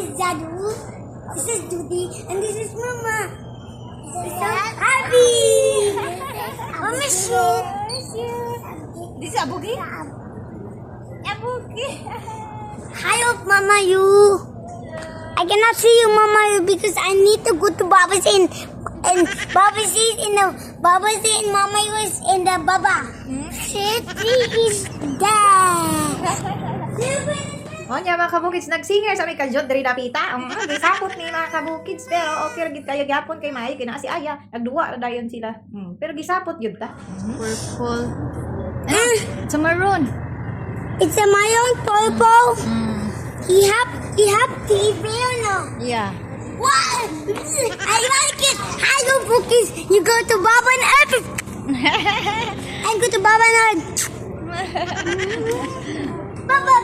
is Jadu. This is Judy. And this is Mama. This is Happy. I miss you. This is Abugi? Abugi. Hi, Mama, you. I cannot see you, Mama, you, because I need to go to Baba's and Baba's in the Baba's in Mama you is in the Baba. City is there. O niya mga kabukids, nagsinger sa may kadyot dari napita. Gisapot ni mga kabukids, pero okay gid kayo gyapon kay May kina si Aya. Nagduwa ra dayon sila. Pero gisapot gyud ta. Purple. It's a maroon. It's a maroon purple. He have TV or no? Yeah. What? I like it. Hello, Bookies. You go to Baba and Earth. I go to Baba and Earth. Baba,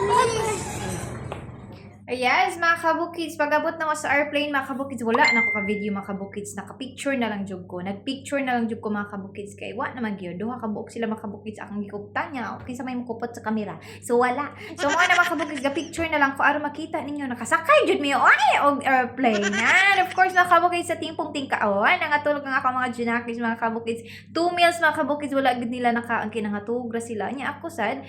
Yes, mga kabukids, pag-abot na ko sa airplane, mga kabukids, wala na ko ka-video, mga kabukids, naka-picture na lang jud ko. Nag-picture na lang jud ko, mga kabukids, kay wa naman gyud. Duha ka buok sila, mga kabukids, akong gikupta niya. Okay sa may mukupot sa kamera. So, wala. So, mga na, mga kabukids, ga-picture na lang ko, aron makita ninyo, nakasakay jud mi og airplane. And, of course, mga kabukids, sa timpong tingkaon, nangatulog nga ako mga junakis, mga kabukids. 2 meals, mga kabukids, wala gud nila nakaon, kinangatugra sila. Nya ako sad,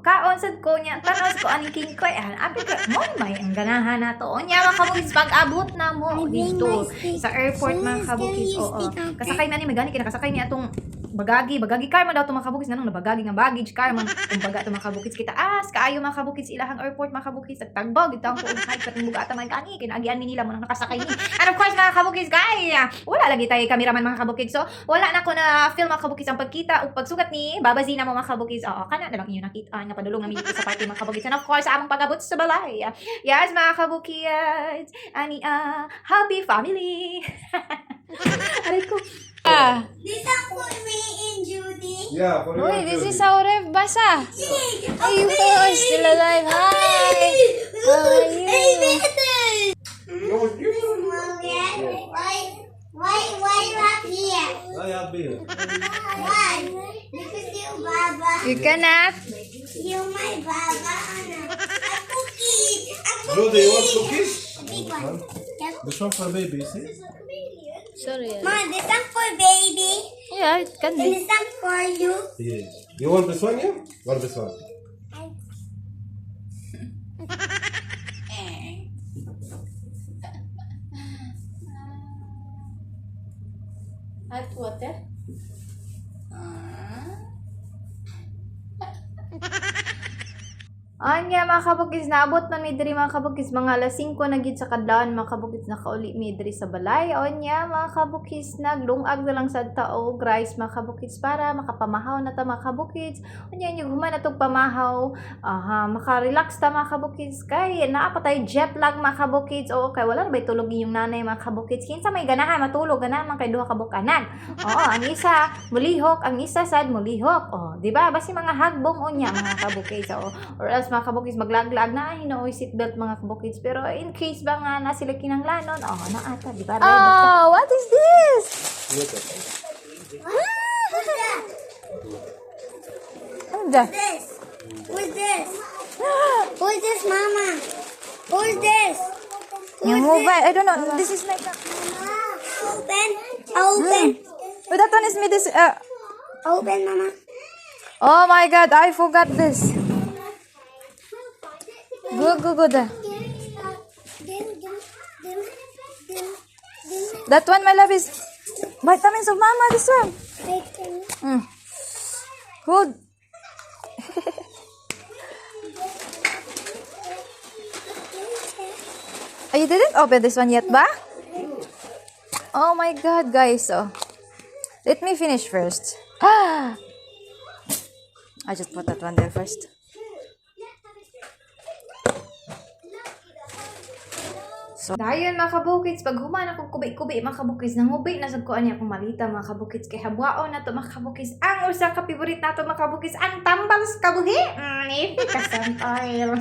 kaon sad ko niya, tanos ko, aning king ko, abi ka, mo may ang ganahan na to. Onya mga kabukis, pag-abot na mo dito sa airport, mga kabukis. Oo. Kasakay na ni Megani, kinakasakay niya itong bagagi car man daw itong mga kabukis, nanong nabagagi nga baggage car man itong baga itong mga kabukis. Kita kaayo mga kabukis, ilahang airport, mga kabukis, nagtagbog, ito ang kuong kahit kating buga ata Megani, kinagian mi nila mo nang nakasakay ni. And of course, mga kabukis, kaya wala lagi tayo kameraman, mga kabukis. So, wala na ko na film, mga kabukis, ang pagkita o pagsugat ni Babazina mo, mga kabukis. Oo, kana na lang inyo nakita nga padulong namin dito sa party, mga kabukis. And of course, among pag-abot sa balay. Yes, mga kabukis. Ani, happy family. Aray ko. This is for me and Judy. Yeah, for Uy, you. this is our ref basa. Ay, you are still alive. Hi. How are you? No, you. Why you up here? I have beer. Why? Because you Baba. You cannot. You my Baba. A cookie. A cookie. Judy, you want cookies? Big one. Yep. This one for baby, see? Sorry. Ma, this one for baby. Yeah, it can And be. this one for you. Yes. You want this one, yeah? Want this one? Hot water? Anya mga kabukis, naabot man mi diri mga kabukis, mga alas 5 na gid sa kadlawon, mga kabukis, nakauli mi diri sa balay. Onya mga kabukis, naglungag na lang sad ta og rice, mga kabukis, para makapamahaw na ta, mga kabukis. Onya yung human atong pamahaw, maka-relax ta, mga kabukis, kay naa pa tay jet lag, mga kabukis. O kay wala na bay tulog yung nanay, mga kabukis. Kinsa may ganahan matulog ganahan kay duha ka bukanan. Oo, ang isa mulihok, ang isa sad mulihok. Oh, di ba? Basi mga hagbong unya, mga kabukis. Or else mga kabukis, maglaglag na hinooy seatbelt, mga kabukis. Pero in case ba nga na sila kinanglanon, naata, di ba? Oh, what is this? Look at What's that? Ano da? This. Who's this? Who's this, Mama? Who's this? Yung mobile. I don't know. This is like a... Open. Open. Oh, that one is me. This. Open, Mama. Oh my God! I forgot this. Go. That one, my love, is vitamins of Mama. This one. Good. Oh, you didn't open this one yet, ba? Oh my God, guys. Oh, let me finish first. I just put that one there first. So, dayon mga kabukits, pag human akong kubi-kubi mga kabukits, nangubi na sa kuan niya akong malita, mga kabukits, kay habwaon na to, mga kabukits, ang usa ka favorite nato, mga kabukits, ang tambal sa kabuhi. If kasan tayo.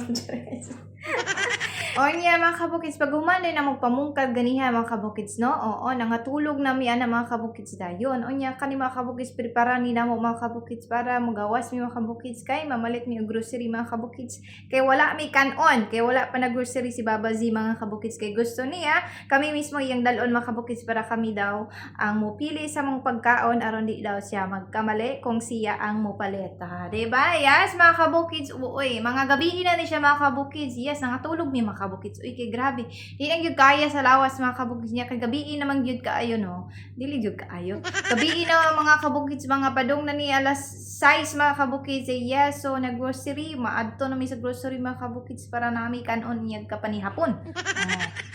O niya mga kabukits, pag humanay na magpamungkag ganiha mga kabukits, no? Oo, nangatulog na mi ana mga kabukits dayon. O niya kani mga kabukits, preparan ni namo mga kabukits para magawas mi mga kabukits kay mamalit mi og grocery mga kabukits. Kay wala mi kanon, kay wala pa na grocery si Baba Z mga kabukits, kay gusto niya kami mismo iyang dalon mga kabukits para kami daw ang mupili sa mong pagkaon aron di daw siya magkamali kung siya ang mupaleta. Diba? Yes, mga kabukits. Uy, mga gabi na ni siya mga kabukits. Yes, nangatulog mi mga kabukits. Uy, kay grabe. Di ang yun kaya sa lawas mga kabukits niya. Kay gabi naman yun kaayo, no? Dili yun kaayo. Gabi na mga kabukits, mga padong na ni alas 6 mga kabukits. Yes, so nag-grocery. Maadto na mi sa grocery mga kabukits para nami kanon niya kapanihapon.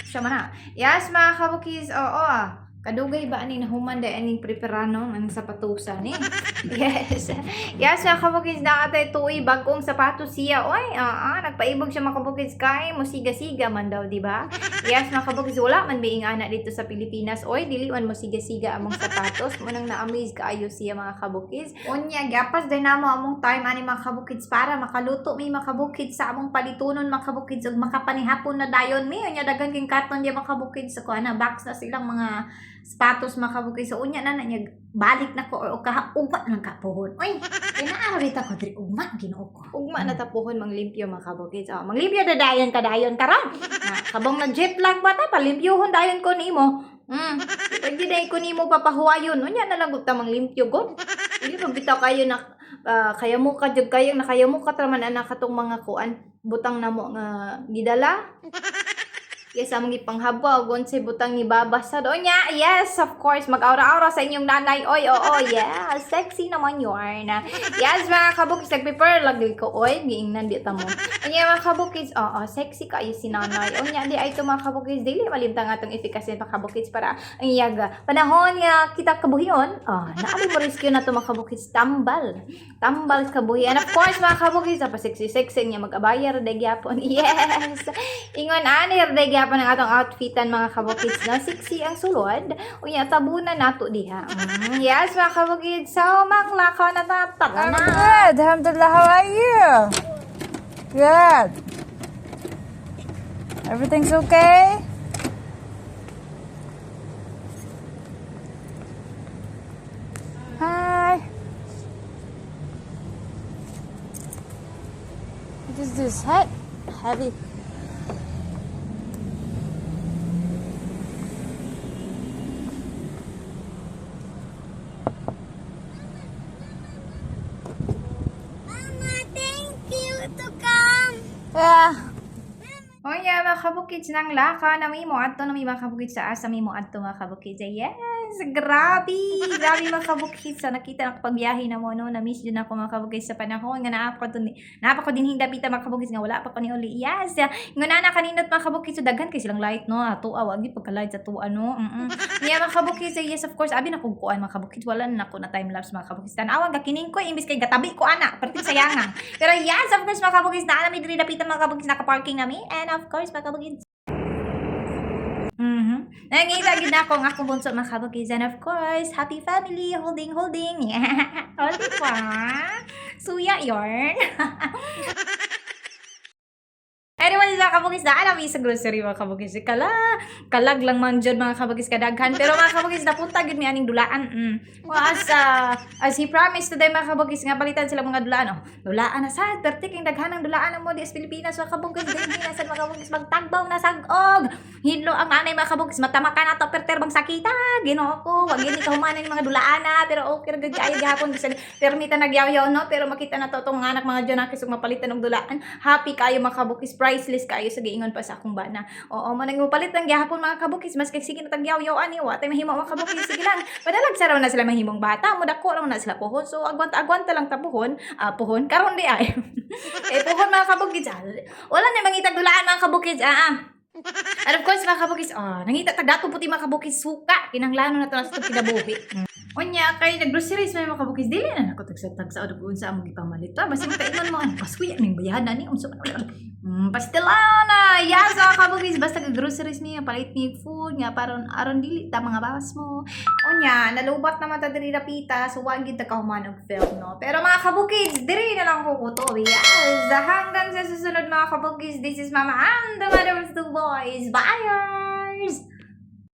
Siya man na. Yes, mga kabukits. Oo. Kadugay ba ani nahuman da aning preparano ang sapatusa ni? Yes. Yes, mga kabukits, na atay tuoy bagong sapatos siya. Oy, nagpaibog siya mga kabukits kay musiga-siga man daw, di ba? Yes, mga kabukits, wala man biing ana dito sa Pilipinas. Oy, diliwan mo siga-siga among sapatos. Munang na-amaze kaayo siya mga kabukits. Unya, gapas din namo among time ani mga kabukits para makaluto mi mga kabukits sa among palitunon mga kabukits ug makapanihapon na dayon mi. Unya dagan king karton di mga kabukits sa kuana box na silang mga sapatos mga kabukits. So unya na niya balik na ko o kaugma lang kapuhon. Uy, inaarita ko diri ugma Ginoo ko. Ugma na tapuhon manglimpyo mga kabukits. Oh, manglimpyo na dayon karon. Kabang na jet lag ba ta palimpyohon dayon ko nimo. Pwede dai ko nimo papahuwayon. Unya na lang gud ta manglimpyo god. Dili pa bitaw kayo na kaya mo ka jud kayo na kaya mo ka traman ana katong mga kuan butang namo nga gidala. Yes, among ipanghabaw gon si butang ni Baba sa doon niya. Yes, of course, mag-aura-aura sa inyong nanay. Oy, oo, yeah, sexy naman yarn. Yes, mga kabukis, nag-prepare lagi ko. Oy, giingnan di ta mo. Anya mga kabukis, oo, sexy kayo si nanay. O niya, di ay ito mga kabukis, dili malimta nga itong efficacy mga kabukis para ang iyaga. Panahon nga kita kabuhiyon, naabi mo rescue na ito mga kabukis, tambal kabuhiyan. Of course, mga kabukis, sexy niya mag-abayar, gyapon. Yes, ingon anir, gyapon ang atong outfitan mga kabukits na sexy ang sulod. Unya tabunan nato diha. Yes, mga kabukits. So, maglakaw na tataga na. Good. Alhamdulillah, how are you? Good. Everything's okay? Hi. What is this hat? Heavy. Mama, thank you to come. Yeah. O yeah, mga kabukits ng laka na mo adto na may mga kabukits sa asa mo adto mga kabukits. Yes, grabe mga kabukits. Sa nakita na pagbiyahe na mo no, na miss din ako mga kabukits sa panahon nga naapa ko din hindapita mga kabukits nga wala pa ko ni uli. Yes, nguna kaninot mga kabukits so daghan kay silang light no, tuwa wagi pagka light sa tuwa no. Yeah, mga kabukits, yes of course abi na kog kuan mga kabukits, wala na ako na time lapse mga kabukits. Tanawan ka kining ko imbis kay gatabi ko ana, perti sayangan. Pero yes, of course mga kabukits, na mi diri dapita mga kabukits naka-parking nami. And of course, mga kabukits. Nangita gid na ako nga akong bunso mga kabukits. And of course, happy family, holding. Yeah. O, diba? Suya yarn. Anyway, mga kabukis, na sa grocery mga kabukis. Kalag lang man dyan mga kabukis kadaghan. Pero mga kabukis, napunta gid mi aning dulaan. As he promised today mga kabukis, nga palitan sila mga dulaan. Oh, dulaan na sad, pertik yung daghan ng dulaan mo di sa Pilipinas mga kabukis. Dahil na sa mga kabukis, magtagbaw na sagog. Hidlo ang anay mga kabukis, matama ka na to, perter bang sakita. Ginoo ko, wag yun ikahumanan yung mga dulaan na. Pero okay, gagay gahapon. Permita nagyaw-yaw no. Pero makita na to itong anak mga dyan nakisog mapalitan ng dulaan. Happy kayo mga kabukis, priceless kayo sa giingon pa sa akong bana. Oo, manang mupalit ang gihapon mga kabukis, mas kay sige na tagyaw-yaw ani wa tay mahimo mga kabukis, sige lang. Padalag saraw na sila mahimong bata, mudako lang na sila puhon. So agwanta lang ta puhon karon di ay. Puhon mga kabukis. Wala na mangitag dulaan mga kabukis. And of course mga kabukis, nangita tagdato puti mga kabukis suka, kinanglano na to na sa kinabuhi. Onya kay nag-groceries may mga kabukis dili na ako tagsa og unsa among gipamalit. Basta makaingon mo, paskuya ning bayadan ni unsa Pastilan na! Yes, mga kabukis! Basta groceries niya, palit ni food nga, parang aron dili ta mga bawas mo. O nya, nalubat naman ta diri rapita, so wag kita ka humanog film, no? Pero mga kabukis, diri na lang kukuto. Yes! Hanggang sa susunod mga kabukis, this is Mama and the mother of two boys. Bye!